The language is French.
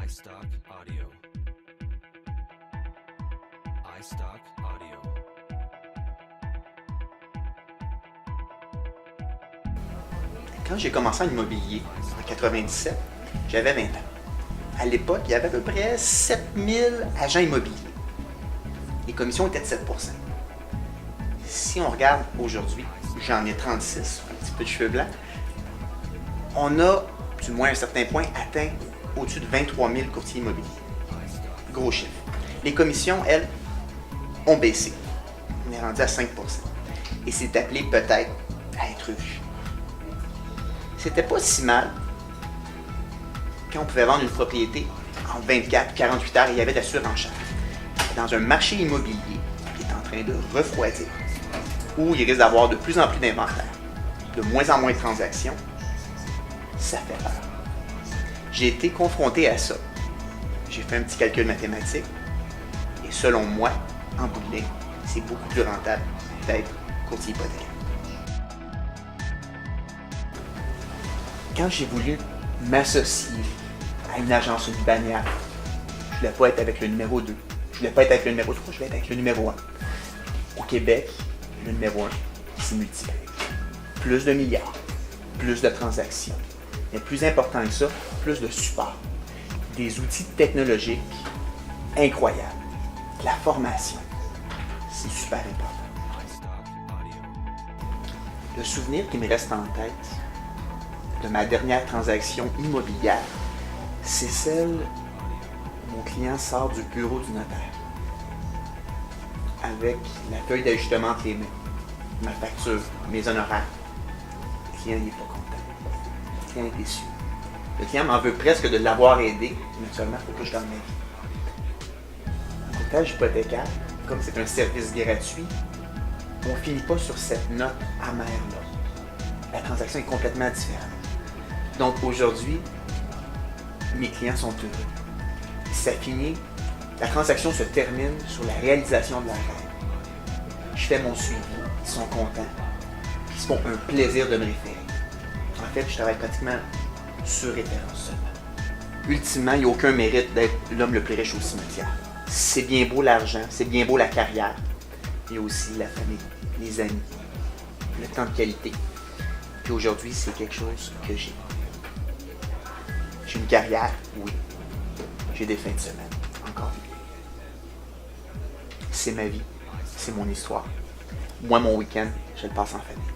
iStock Audio. iStock Audio. Quand j'ai commencé en immobilier, en 97, j'avais 20 ans. À l'époque, il y avait à peu près 7000 agents immobiliers. Les commissions étaient de 7 %. Si on regarde aujourd'hui, j'en ai 36, un petit peu de cheveux blancs, on a, du moins à un certain point, atteint au-dessus de 23 000 courtiers immobiliers. Gros chiffre. Les commissions, elles, ont baissé. On est rendu à 5 %. Et c'est appelé peut-être à être vu. C'était pas si mal quand on pouvait vendre une propriété en 24-48 heures et il y avait de la surenchère. Dans un marché immobilier qui est en train de refroidir, où il risque d'avoir de plus en plus d'inventaire, de moins en moins de transactions, ça fait peur. J'ai été confronté à ça. J'ai fait un petit calcul mathématique et selon moi, en bout de ligne, c'est beaucoup plus rentable d'être courtier hypothécaire. Quand j'ai voulu m'associer à une agence, une bannière, je voulais pas être avec le numéro 2, je voulais pas être avec le numéro 3, je voulais être avec le numéro 1. Au Québec, le numéro 1, c'est multiple. Plus de milliards, plus de transactions. Mais plus important que ça, plus de support. Des outils technologiques incroyables. La formation, c'est super important. iStock Audio. Le souvenir qui me reste en tête de ma dernière transaction immobilière, c'est celle où mon client sort du bureau du notaire avec la feuille d'ajustement entre les mains, ma facture, mes honoraires. Le client n'est pas content. Le client est déçu. Le client m'en veut presque de l'avoir aidé, mais seulement pour que je donne ma vie. En courtage hypothécaire, comme c'est un service gratuit, on ne finit pas sur cette note amère-là. La transaction est complètement différente. Donc aujourd'hui, mes clients sont heureux. Ça finit, la transaction se termine sur la réalisation de leur rêve. Je fais mon suivi, ils sont contents, ils se font un plaisir de me référer. En fait, je travaille pratiquement sur référence seulement. Ultimement, il n'y a aucun mérite d'être l'homme le plus riche au cimetière. C'est bien beau l'argent, c'est bien beau la carrière, il y a aussi la famille, les amis, le temps de qualité. Puis aujourd'hui, c'est quelque chose que j'ai. J'ai une carrière, oui. J'ai des fins de semaine, encore. C'est ma vie, c'est mon histoire. Moi, mon week-end, je le passe en famille.